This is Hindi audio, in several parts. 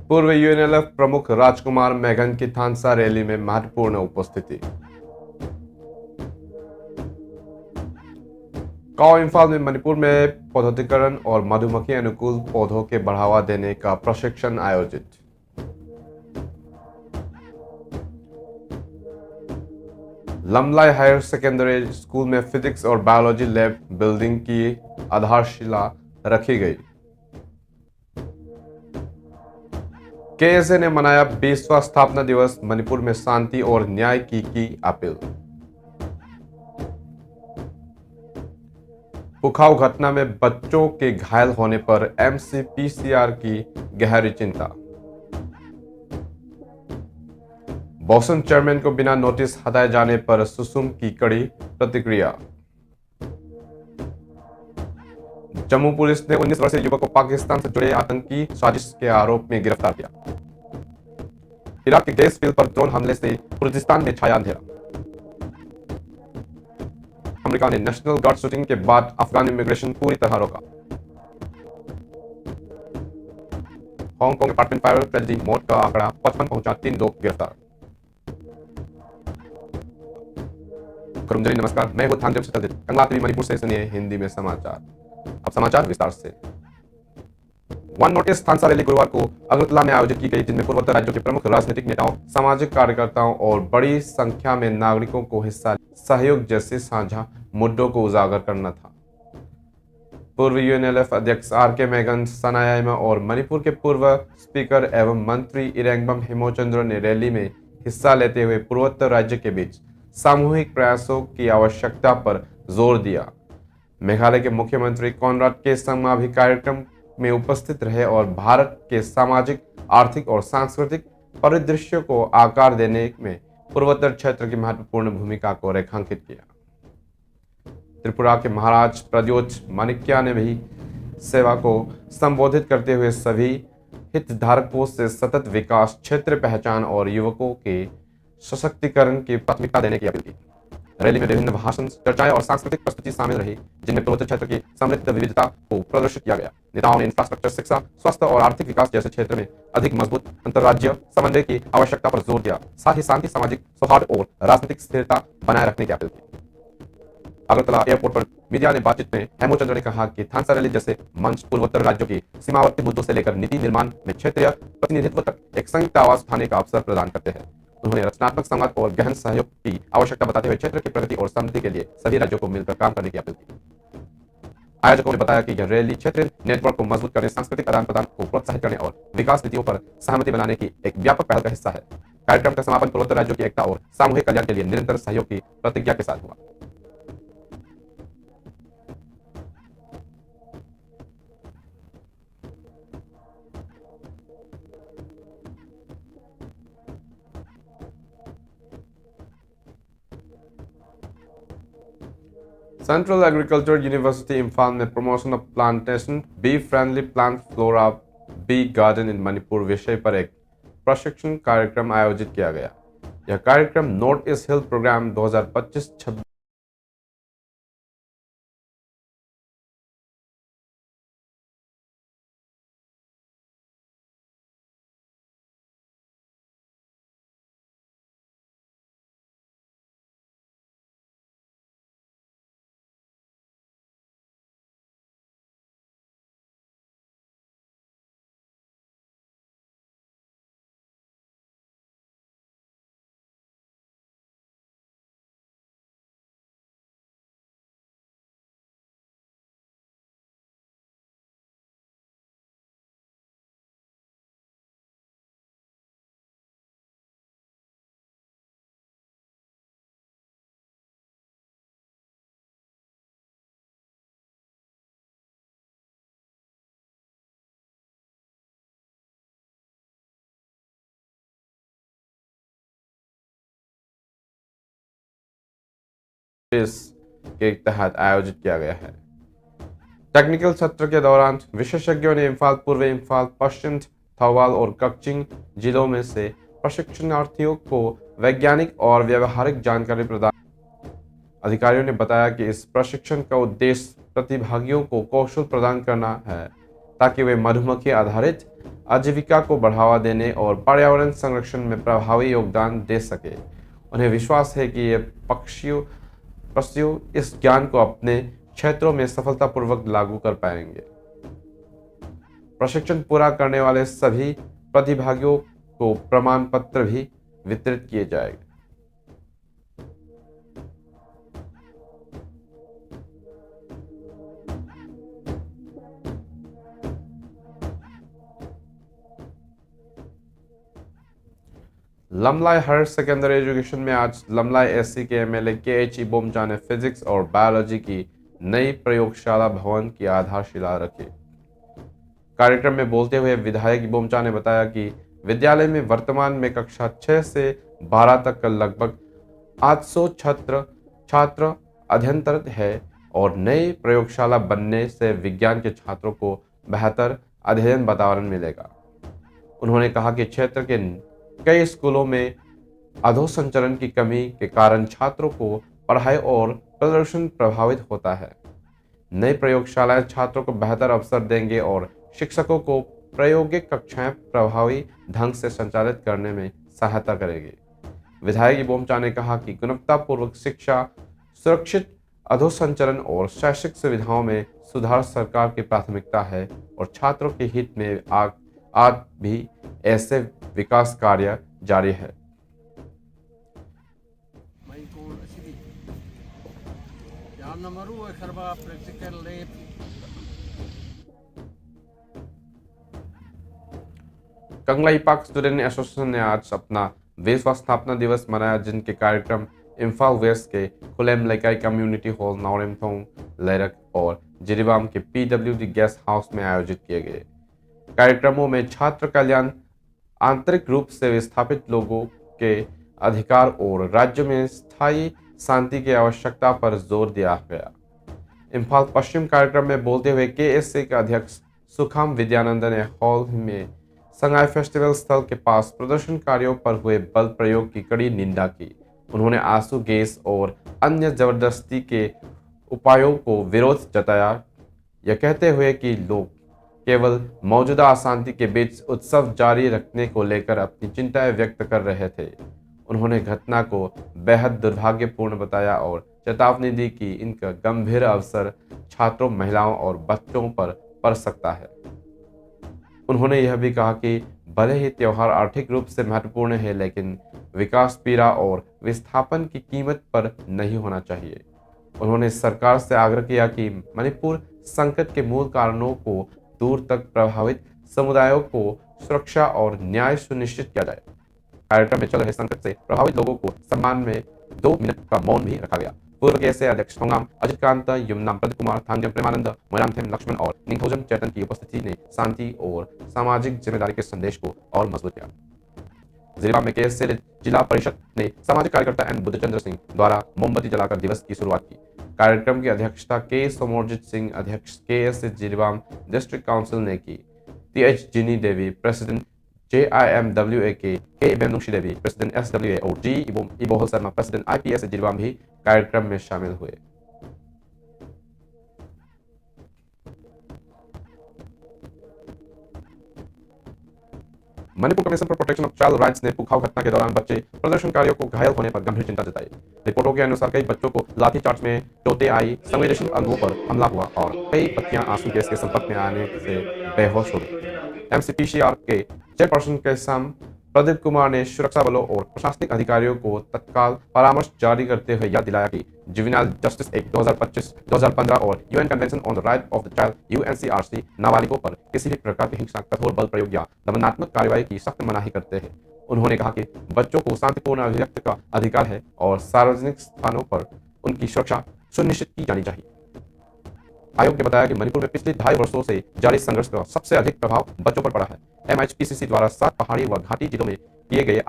पूर्व यूएनएलएफ प्रमुख राजकुमार मेघन की थानसा रैली में महत्वपूर्ण उपस्थिति। काओ इम्फाल में मणिपुर में पौधोत्करण और मधुमक्खी अनुकूल पौधों के बढ़ावा देने का प्रशिक्षण आयोजित। लमलाई हायर सेकेंडरी स्कूल में फिजिक्स और बायोलॉजी लैब बिल्डिंग की आधारशिला रखी गई। केएसए ने मनाया 20वां स्थापना दिवस, मणिपुर में शांति और न्याय की अपील। उखाव घटना में बच्चों के घायल होने पर एमसीपीसीआर की गहरी चिंता। बॉसन चेयरमैन को बिना नोटिस हटाए जाने पर सुसुम की कड़ी प्रतिक्रिया। जम्मू पुलिस ने 19 वर्षीय युवक को पाकिस्तान से जुड़े आतंकी साजिश के आरोप में गिरफ्तार किया। इराक के गैस फील्ड पर ड्रोन हमले से कुर्दिस्तान में छाया अंधेरा। अमेरिका ने नेशनल गार्ड शूटिंग के बाद अफगान इमिग्रेशन पूरी तरह रोका। हांगकांग अपार्टमेंट फायर ट्रेजेडी, मौत का आंकड़ा 55 पहुंचा, 3 लोग गिरफ्तार। नमस्कार, मैं हूं थानदेव शीतल। कंगला टीवी मणिपुर से सुनिए हिंदी में समाचार। अब समाचार विस्तार से। वन नोटिस थानसा रैली गुरुवार को अगरतला में आयोजित की गई, जिनमें पूर्वोत्तर राज्यों के प्रमुख राजनीतिक नेताओं, सामाजिक कार्यकर्ताओं और बड़ी संख्या में नागरिकों को हिस्सा सहयोग जैसे साझा मुद्दों को उजागर करना था। पूर्व यूएनएलएफ अध्यक्ष आरके मेघन सनायाइमा और मणिपुर के पूर्व स्पीकर एवं मंत्री इरेंगबम हेमोचंद्र ने रैली में हिस्सा लेते हुए पूर्वोत्तर राज्य के बीच सामूहिक प्रयासों की आवश्यकता पर जोर दिया। मेघालय के मुख्यमंत्री कॉनराड के संगमा भी कार्यक्रम में उपस्थित रहे और भारत के सामाजिक, आर्थिक और सांस्कृतिक परिदृश्य को आकार देने में पूर्वोत्तर क्षेत्र की महत्वपूर्ण भूमिका को रेखांकित किया। त्रिपुरा के महाराज प्रद्योत माणिक्य ने भी सेवा को संबोधित करते हुए सभी हितधारकों से सतत विकास, क्षेत्र पहचान और युवकों के सशक्तिकरण की प्राथमिकता देने की अपील की। रैली में विभिन्न भाषण, चर्चाएं और सांस्कृतिक प्रस्तुति शामिल रही, जिनमें पूर्वोत्तर क्षेत्र की समृद्ध विविधता को प्रदर्शित किया गया। नेताओं ने इंफ्रास्ट्रक्चर, शिक्षा, स्वास्थ्य और आर्थिक विकास जैसे क्षेत्र में अधिक मजबूत अंतर्राज्यीय समन्वय की आवश्यकता पर जोर दिया। साथ ही शांति, सामाजिक सौहार्द और राजनीतिक स्थिरता बनाए रखने की अपील की। अगरतला एयरपोर्ट पर मीडिया ने बातचीत में हेमोचंद्र ने कहा कि थानसा रैली जैसे मंच पूर्वोत्तर राज्यों की सीमावर्ती मुद्दों से लेकर नीति निर्माण में क्षेत्रीय प्रतिनिधित्व तक एक संयुक्त आवाज उठाने का अवसर प्रदान करते हैं। उन्होंने रचनात्मक संवाद और गहन सहयोग की आवश्यकता बताते हुए क्षेत्र की प्रगति और समृद्धि के लिए सभी राज्यों को मिलकर काम करने की अपील की। आयोजकों ने बताया कि यह रैली क्षेत्रीय नेटवर्क को मजबूत करने, सांस्कृतिक आदान प्रदान को प्रोत्साहित करने और विकास नीतियों पर सहमति बनाने की एक व्यापक पहल का हिस्सा है। कार्यक्रम का समापन पूर्वोत्तर राज्यों की एकता और सामूहिक कल्याण के लिए निरंतर सहयोग की प्रतिज्ञा के साथ हुआ। सेंट्रल एग्रीकल्चर यूनिवर्सिटी इम्फाल में promotion of plantation bee friendly plant flora bee garden in Manipur विषय पर एक प्रशिक्षण कार्यक्रम आयोजित किया गया। यह कार्यक्रम नॉर्थ ईस्ट हिल प्रोग्राम 2025-26 के तहत आयोजित किया गया है। टेक्निकल सत्र के दौरान विशेषज्ञों ने इम्फाल, पूर्व इम्फाल, पश्चिम थौबाल और कक्चिंग जिलों में से प्रशिक्षणार्थियों को वैज्ञानिक और व्यवहारिक जानकारी प्रदान। अधिकारियों ने बताया कि इस प्रशिक्षण का उद्देश्य प्रतिभागियों को कौशल प्रदान करना है ताकि वे मधुमक्खी आधारित आजीविका को बढ़ावा देने और पर्यावरण संरक्षण में प्रभावी योगदान दे सके। उन्हें विश्वास है कि ये पक्षियों इस ज्ञान को अपने क्षेत्रों में सफलतापूर्वक लागू कर पाएंगे। प्रशिक्षण पूरा करने वाले सभी प्रतिभागियों को प्रमाण पत्र भी वितरित किए जाएंगे। लमलाई हायर सेकेंडरी एजुकेशन में आज लमलाई एससी के एमएलए के.एच. इबोमचा ने फिजिक्स और बायोलॉजी की नई प्रयोगशाला भवन की आधारशिला रखी। कार्यक्रम में बोलते हुए विधायक इबोमचा ने बताया कि विद्यालय में वर्तमान में कक्षा 6 से 12 तक का लगभग 800 छात्र अध्ययनरत है और नई प्रयोगशाला बनने से विज्ञान के छात्रों को बेहतर अध्ययन वातावरण मिलेगा। उन्होंने कहा कि क्षेत्र के कई स्कूलों में अधोसंचरण की कमी के कारण छात्रों को पढ़ाई और प्रदर्शन प्रभावित होता है। नई प्रयोगशालाएं छात्रों को बेहतर अवसर देंगे और शिक्षकों को प्रायोगिक कक्षाएं प्रभावी ढंग से संचालित करने में सहायता करेगी। विधायक इबोमचा ने कहा कि गुणवत्तापूर्वक शिक्षा, सुरक्षित अधोसंचरण और शैक्षिक सुविधाओं में सुधार सरकार की प्राथमिकता है और छात्रों के हित में आज भी ऐसे विकास कार्य जारी है। कंगलाई पाक स्टूडेंट एसोसिएशन ने आज अपना 20वां स्थापना दिवस मनाया, जिनके कार्यक्रम इम्फाल वेस्ट के खुलेम लेकाई कम्युनिटी हॉल, नौरेमथोंग, लेरक और जिरीबाम के PWD गेस्ट हाउस में आयोजित किए गए। कार्यक्रमों में छात्र कल्याण, आंतरिक रूप से विस्थापित लोगों के अधिकार और राज्य में स्थायी शांति की आवश्यकता पर जोर दिया गया। इम्फाल पश्चिम कार्यक्रम में बोलते हुए KSA के अध्यक्ष सुखाम विद्यानंद ने हॉल में संगाई फेस्टिवल स्थल के पास प्रदर्शनकारियों पर हुए बल प्रयोग की कड़ी निंदा की। उन्होंने आंसू गैस और अन्य जबरदस्ती के उपायों को विरोध जताया, यह कहते हुए कि लोग केवल मौजूदा अशांति के बीच उत्सव जारी रखने को लेकर अपनी चिंताएं व्यक्त कर रहे थे। उन्होंने घटना को बेहद दुर्भाग्यपूर्ण बताया और चेतावनी दी कि इनका गंभीर असर छात्रों, महिलाओं और बच्चों पर पड़ सकता है। उन्होंने यह भी कहा कि भले ही त्योहार आर्थिक रूप से महत्वपूर्ण है, लेकिन विकास, पीड़ा और विस्थापन की कीमत पर नहीं होना चाहिए। उन्होंने सरकार से आग्रह किया कि मणिपुर संकट के मूल कारणों को दूर तक प्रभावित समुदायों को सुरक्षा और न्याय सुनिश्चित किया जाए। कार्यक्रम में चल रहे संकट से प्रभावित लोगों को सम्मान में 2 मिनट का मौन भी रखा गया। पूर्व KSA अध्यक्ष होंगाम अजित कांत, युमनाम प्रदीप कुमार, थांगजम प्रेमानंद, मोरामथेम लक्ष्मण और निंगथौजम चैतन की उपस्थिति ने शांति और सामाजिक जिम्मेदारी के संदेश को और मजबूत किया। जिरीबाम में KSA जिला परिषद ने सामाजिक कार्यकर्ता एन बुद्धचंद्र सिंह द्वारा मोमबत्ती जलाकर दिवस की शुरुआत की। कार्यक्रम की अध्यक्षता के सोमोरजीत सिंह, अध्यक्ष KSA जिरीबाम डिस्ट्रिक्ट काउंसिल ने की। TH जिनी देवी, प्रेसिडेंट JIMWA के बेनुशी देवी, प्रेसिडेंट SWA और G Ibohal Sharma, president IPS Jiribam भी कार्यक्रम में शामिल हुए। Manipur commission for protection of child rights ने पुखाव घटना के दौरान बच्चे प्रदर्शनकारियों को घायल होने पर गंभीर चिंता जताई। रिपोर्टों के अनुसार कई बच्चों को लाठीचार्ज में चोटें आई, संवेदनशील अंगों पर हमला हुआ और कई बच्चियां आंसू गैस के संपर्क में आने से बेहोश हो गई। MCPCR के चेयरपर्सन के साम प्रदीप कुमार ने सुरक्षा बलों और प्रशासनिक अधिकारियों को तत्काल परामर्श जारी करते हुए याद दिलाया कि जुवेनाइल जस्टिस एक्ट 2015 और UN convention on the right of the child UNCRC नाबालिगों पर किसी भी प्रकार की हिंसा, कठोर बल प्रयोग या दमनात्मक कार्रवाई की सख्त मनाही करते हैं। उन्होंने कहा कि बच्चों को शांतिपूर्ण अभिव्यक्ति का अधिकार है और सार्वजनिक स्थानों पर उनकी सुरक्षा सुनिश्चित की जानी चाहिए। आयोग ने बताया कि मणिपुर में पिछले 2.5 वर्षों से जारी संघर्ष का सबसे अधिक प्रभाव बच्चों पर पड़ा है। MHPCC द्वारा 7 पहाड़ी व घाटी जिलों में किए गए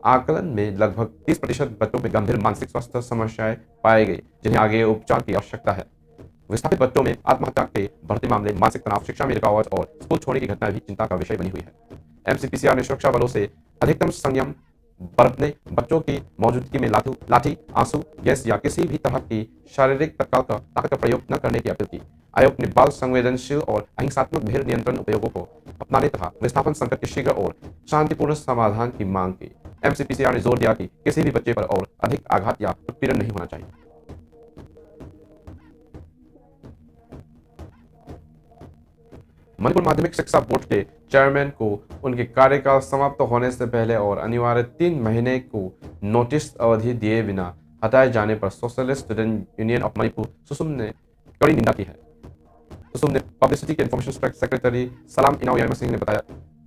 आकलन में लगभग 30% बच्चों में गंभीर मानसिक स्वास्थ्य समस्याएं पाई गई, जिन्हें आगे उपचार की आवश्यकता है। विस्थापित बच्चों में आत्महत्या के बढ़ते मामले, मानसिक तनाव, शिक्षा में रुकावट और स्कूल छोड़ने की घटना भी चिंता का विषय बनी हुई है। MCPCR ने सुरक्षा बलों से अधिकतम संयम बरतने, बच्चों की मौजूदगी में लाठी, आंसू गैस या किसी भी तरह की शारीरिक ताकत का प्रयोग न करने की अपील की। आयोग ने बाल संवेदनशील और अहिंसात्मक भीड़ नियंत्रण उपयोगों को अपनाने तथा विस्थापन संकट के शीघ्र और शांतिपूर्ण समाधान की मांग की। एमसीपीसीआर ने जोर दिया कि किसी भी बच्चे पर और अधिक आघात या उत्पीड़न नहीं होना चाहिए। मणिपुर माध्यमिक शिक्षा बोर्ड के चेयरमैन को उनके कार्यकाल समाप्त होने से पहले और अनिवार्य 3 महीने को नोटिस अवधि दिए बिना हटाए जाने पर socialist student union of Manipur सुसुम ने कड़ी निंदा की है। सुसुम ने पब्लिसिटी के इंफॉर्मेशन सेक्रेटरी सलाम इनाउ यामा सिंह ने बताया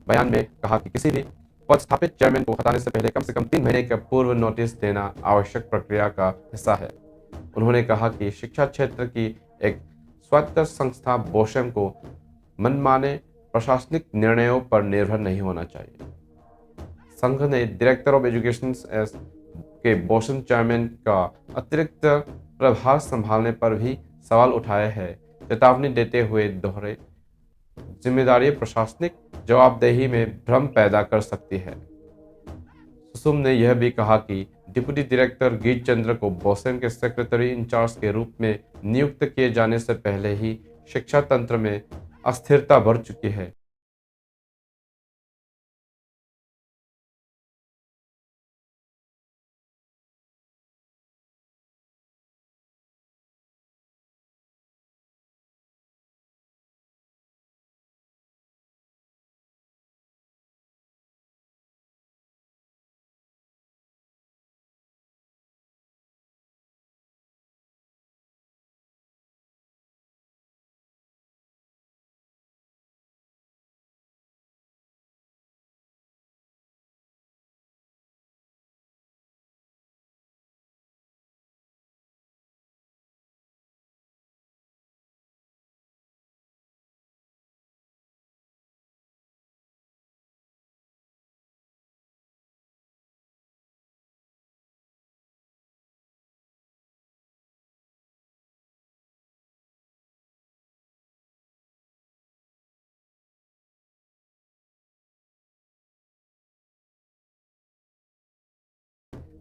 बयान में कहा कि किसी भी पदस्थापित चेयरमैन को हटाने से पहले कम से कम 3 महीने का पूर्व नोटिस देना आवश्यक प्रक्रिया का हिस्सा है। उन्होंने कहा कि शिक्षा क्षेत्र की एक स्वायत्त संस्था बोशम को मनमाने प्रशासनिक निर्णयों पर निर्भर नहीं होना चाहिए। संघ ने डायरेक्टर ऑफ एजुकेशन के बोशम चेयरमैन का अतिरिक्त प्रभार संभालने पर भी सवाल उठाए हैं, चेतावनी देते हुए दोहरे जिम्मेदारी प्रशासनिक जवाबदेही में भ्रम पैदा कर सकती है। सुसुम ने यह भी कहा कि डिप्टी डायरेक्टर गीत चंद्र को बोसेम के सेक्रेटरी इंचार्ज के रूप में नियुक्त किए जाने से पहले ही शिक्षा तंत्र में अस्थिरता बढ़ चुकी है।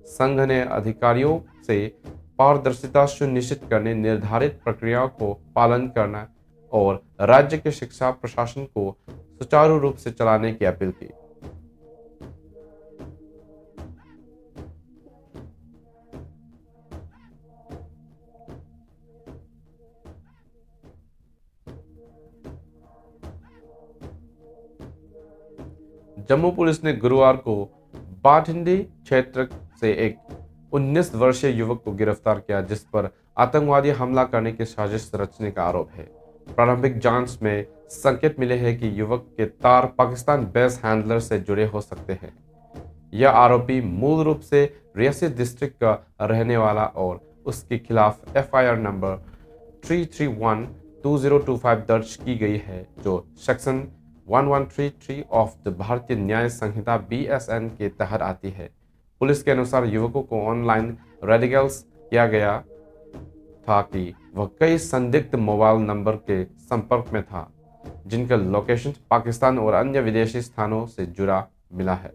संघ ने अधिकारियों से पारदर्शिता सुनिश्चित करने, निर्धारित प्रक्रियाओं को पालन करना और राज्य के शिक्षा प्रशासन को सुचारू रूप से चलाने की अपील की। जम्मू पुलिस ने गुरुवार को बाठिंडी क्षेत्र से एक 19 वर्षीय युवक को गिरफ्तार किया, जिस पर आतंकवादी हमला करने की साजिश रचने का आरोप है। प्रारंभिक जांच में संकेत मिले हैं कि युवक के तार पाकिस्तान बेस हैंडलर से जुड़े हो सकते हैं। यह आरोपी मूल रूप से रियासी डिस्ट्रिक्ट का रहने वाला और उसके खिलाफ एफआईआर नंबर 331-2025 दर्ज की गई है, जो सेक्शन 1133 ऑफ द भारतीय न्याय संहिता BSN के तहत आती है। पुलिस के अनुसार युवकों को ऑनलाइन रेडिकल्स किया गया था कि वह कई संदिग्ध मोबाइल नंबर के संपर्क में था, जिनका लोकेशन पाकिस्तान और अन्य विदेशी स्थानों से जुड़ा मिला है।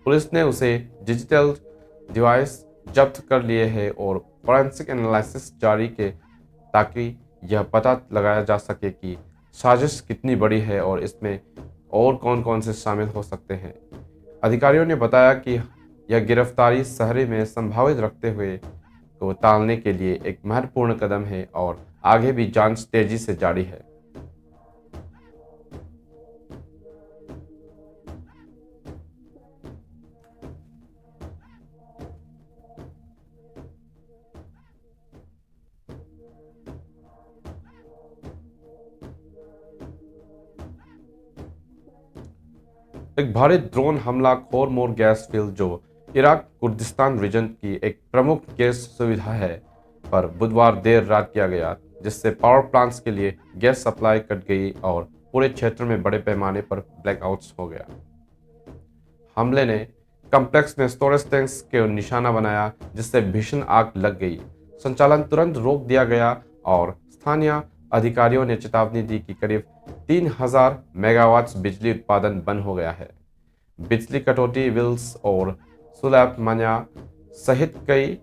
पुलिस ने उसे डिजिटल डिवाइस जब्त कर लिए हैं और फोरेंसिक एनालिसिस जारी के ताकि यह पता लगाया जा सके कि साजिश कितनी बड़ी है और इसमें और कौन कौन से शामिल हो सकते हैं। अधिकारियों ने बताया कि यह गिरफ्तारी शहरी में संभावित रखते हुए को टालने के लिए एक महत्वपूर्ण कदम है और आगे भी जांच तेजी से जारी है। एक भारी ड्रोन हमला खोरमोर गैस फील्ड, जो इराक कुर्दिस्तान रीजन की एक प्रमुख गैस सुविधा है, पर बुधवार देर रात किया गया, जिससे पावर प्लांट्स के लिए गैस सप्लाई कट गई और पूरे क्षेत्र में बड़े पैमाने पर ब्लैकआउट्स हो गया। हमले ने कॉम्प्लेक्स में स्टोरेज टैंक्स के निशाना बनाया, जिससे भीषण आग लग गई। संचालन तुरंत रोक दिया गया और स्थानीय अधिकारियों ने चेतावनी दी कि करीब 3000 मेगावाट बिजली उत्पादन बंद हो गया है। बिजली कटौती विल्स और सुलेमानिया सहित कई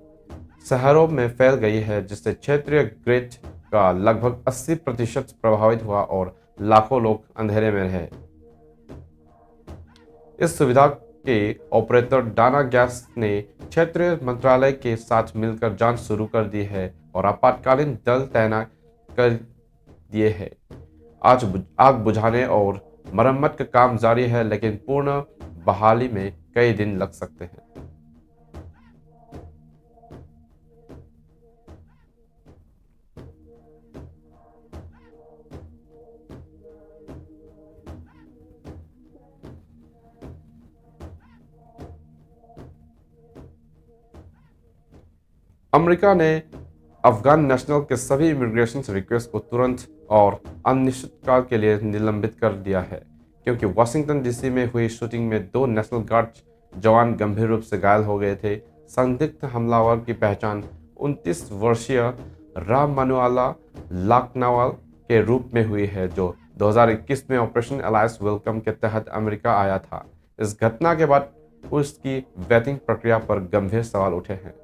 शहरों में फैल गई है, जिससे क्षेत्रीय ग्रिड का लगभग 80% प्रभावित हुआ और लाखों लोग अंधेरे में रहे। इस सुविधा के ऑपरेटर डाना गैस ने क्षेत्रीय मंत्रालय के साथ मिलकर जांच शुरू कर दी है और आपातकालीन दल तैनात कर दिए हैं। आज आग बुझाने और मरम्मत का काम जारी है, लेकिन पूर्ण बहाली में कई दिन लग सकते हैं। अमेरिका ने अफगान नेशनल के सभी इमिग्रेशन रिक्वेस्ट को तुरंत और अनिश्चितकाल के लिए निलंबित कर दिया है, क्योंकि वाशिंगटन डीसी में हुई शूटिंग में 2 नेशनल गार्ड जवान गंभीर रूप से घायल हो गए थे। संदिग्ध हमलावर की पहचान 29 वर्षीय राम मनुआला लाकनावाल के रूप में हुई है, जो 2021 में ऑपरेशन अलायंस वेलकम के तहत अमेरिका आया था। इस घटना के बाद उसकी वेटिंग प्रक्रिया पर गंभीर सवाल उठे हैं।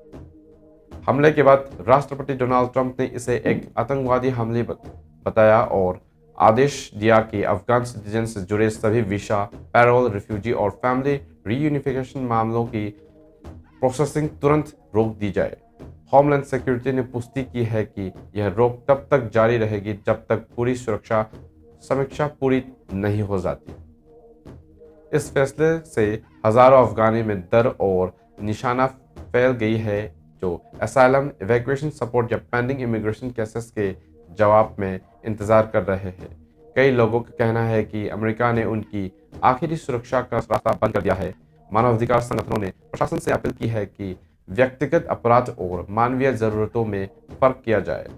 हमले के बाद राष्ट्रपति डोनाल्ड ट्रंप ने इसे एक आतंकवादी हमले बताया और आदेश दिया कि अफगान सिटीजन से जुड़े सभी वीजा, पैरोल, रिफ्यूजी और फैमिली रीयूनिफिकेशन मामलों की प्रोसेसिंग तुरंत रोक दी जाए। होमलैंड सिक्योरिटी ने पुष्टि की है कि यह रोक तब तक जारी रहेगी जब तक पूरी सुरक्षा समीक्षा पूरी नहीं हो जाती। इस फैसले से हजारों अफगानी में डर और निशाना फैल गई है, जो असाइलम, इवैक्यूएशन सपोर्ट या पेंडिंग इमिग्रेशन केसेस के जवाब में इंतजार कर रहे हैं। कई लोगों का कहना है कि अमेरिका ने उनकी आखिरी सुरक्षा का रास्ता बंद कर दिया है। मानवाधिकार संगठनों ने प्रशासन से अपील की है कि व्यक्तिगत अपराध और मानवीय जरूरतों में फर्क किया जाए।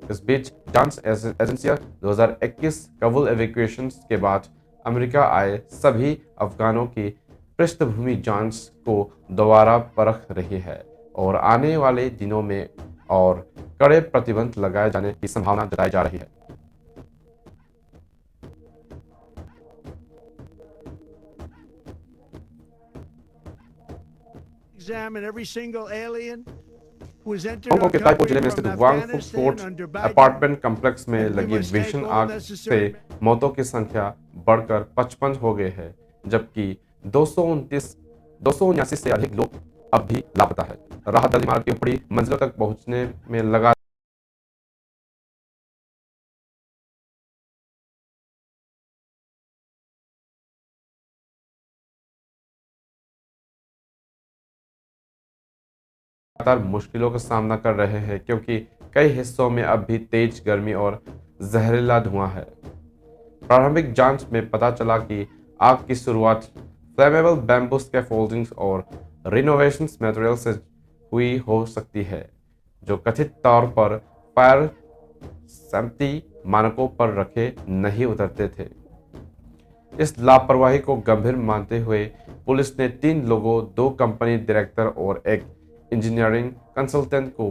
इस बीच जांच एजेंसियां 2021 काबुल इवैक्यूएशन के बाद अमेरिका आए सभी अफगानों की पृष्ठभूमि जांच को दोबारा परख रही है और आने वाले दिनों में और कड़े प्रतिबंध लगाए जाने की संभावना जताई जा रही है। हांगकांग के ताइपो जिले में स्थित वांग फुक कोर्ट अपार्टमेंट कॉम्प्लेक्स में लगी भीषण आग से मौतों की संख्या बढ़कर 55 हो गई है, जबकि 279 से अधिक लोग अब भी लापता है। राहत दल इमारत की ऊपरी मंजिलों तक पहुंचने में लगा लगातार मुश्किलों का सामना कर रहे हैं, क्योंकि कई हिस्सों में अब भी तेज गर्मी और जहरीला धुआं है। प्रारंभिक जांच में पता चला कि आग की शुरुआत फ्लेमेबल बैम्बू स्कैफोल्डिंग्स और रिनोवेशन मटेरियल से हुई हो सकती है, जो कथित तौर पर फायर सेफ्टी मानकों पर रखे नहीं उतरते थे। इस लापरवाही को गंभीर मानते हुए पुलिस ने 3 लोगों, 2 कंपनी डायरेक्टर और एक इंजीनियरिंग कंसल्टेंट को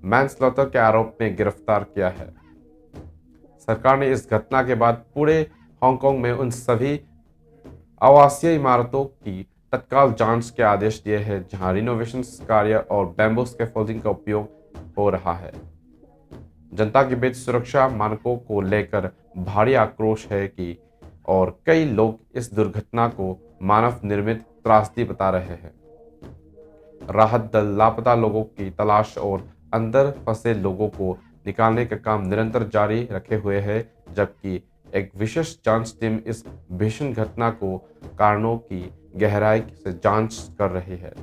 मैनस्लॉटर के आरोप में गिरफ्तार किया है। सरकार ने इस घटना के बाद पूरे हांगकांग में उन सभी आवासीय इमारतों की तत्काल जांच के आदेश दिए हैं जहां रिनोवेशन कार्य और बैम्बू स्कैफोल्डिंग का उपयोग हो रहा है। जनता के बीच सुरक्षा मानकों को लेकर भारी आक्रोश है कि और कई लोग इस दुर्घटना को मानव निर्मित त्रासदी बता रहे हैं। राहत दल लापता लोगों की तलाश और अंदर फंसे लोगों को निकालने का काम निरंतर जारी रखे हुए है, जबकि एक विशेष जांच टीम इस भीषण घटना को कारणों की गहराई से जांच कर रही है।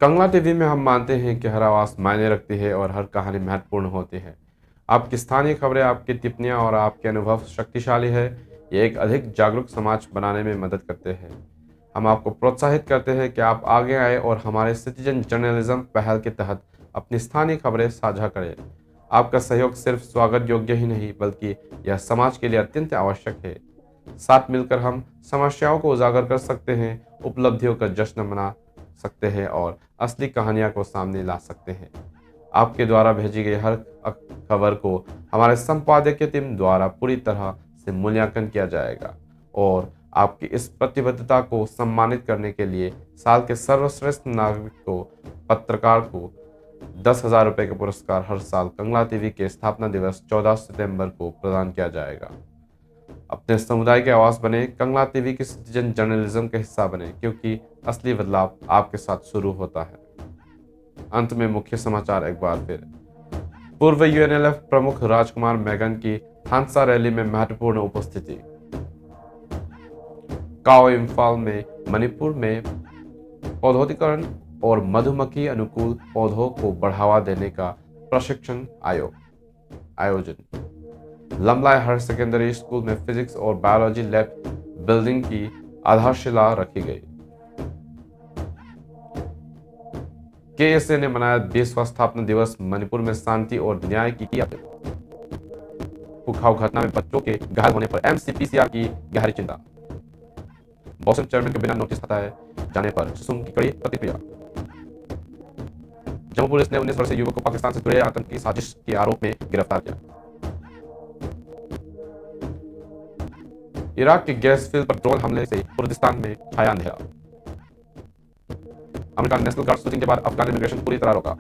कंगला टीवी में हम मानते हैं कि हर आवाज मायने रखती है और हर कहानी महत्वपूर्ण होती है। आपकी स्थानीय खबरें, आपकी टिप्पणियां और आपके अनुभव शक्तिशाली है। ये एक अधिक जागरूक समाज बनाने में मदद करते हैं। हम आपको प्रोत्साहित करते हैं कि आप आगे आए और हमारे सिटीजन जर्नलिज्म पहल के तहत अपनी स्थानीय खबरें साझा करें। आपका सहयोग सिर्फ स्वागत योग्य ही नहीं, बल्कि यह समाज के लिए अत्यंत आवश्यक है। साथ मिलकर हम समस्याओं को उजागर कर सकते हैं, उपलब्धियों का जश्न मना सकते हैं और असली कहानियां को सामने ला सकते हैं। आपके द्वारा भेजी गई हर खबर को हमारे संपादकीय टीम द्वारा पूरी तरह से मूल्यांकन किया जाएगा और आपकी इस प्रतिबद्धता को सम्मानित करने के लिए साल के सर्वश्रेष्ठ नागरिक को पत्रकार को 10,000 रुपये का पुरस्कार हर साल कंगला टीवी के स्थापना दिवस 14 सितंबर को प्रदान किया जाएगा। अपने समुदाय के आवाज बने, कंगला टीवी के सिटीजन जर्नलिज्म का हिस्सा बने, क्योंकि असली बदलाव आपके साथ शुरू होता है। अंत में मुख्य समाचार एक बार फिर। पूर्व यूएनएलएफ प्रमुख राजकुमार मैगन की थानसा रैली में महत्वपूर्ण उपस्थिति। काओ इम्फाल में मणिपुर में पौधोत्करण और मधुमक्खी अनुकूल पौधों को बढ़ावा देने का प्रशिक्षण आयोजन। लमलाई हायर सेकेंडरी स्कूल में फिजिक्स और बायोलॉजी लैब बिल्डिंग की आधारशिला रखी गई। केएसए ने मनाया 20वां स्थापना दिवस। मणिपुर में शांति और न्याय की अपील। उखाव घटना में बच्चों के घायल होने पर एमसीपीसीआर की गहरी चिंता। बॉसन चेयरमैन के बिना नोटिस हटाए जाने पर सुसुम की कड़ी प्रतिक्रिया। जम्मू पुलिस ने 19 वर्षीय युवक को पाकिस्तान से जुड़े आतंकी साजिश के आरोप में गिरफ्तार किया। इराक के गैस फील्ड पर ड्रोन हमले से कुर्दिस्तान में छाया अंधेरा। अमेरिका नेशनल गार्ड शूटिंग के बाद अफगान इमिग्रेशन पूरी तरह रोका।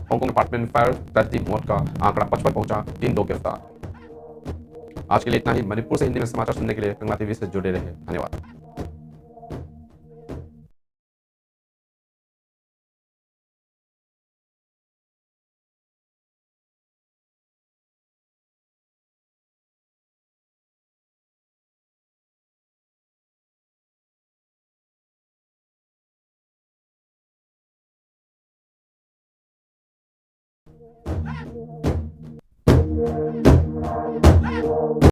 हांगकांग अपार्टमेंट फायर, 30 मौत का आंकड़ा 55 पहुंचा, 3 लोग गिरफ्तार। आज के लिए इतना ही। मणिपुर से हिंदी में समाचार सुनने के लिए कंगला टीवी से जुड़े रहे। धन्यवाद।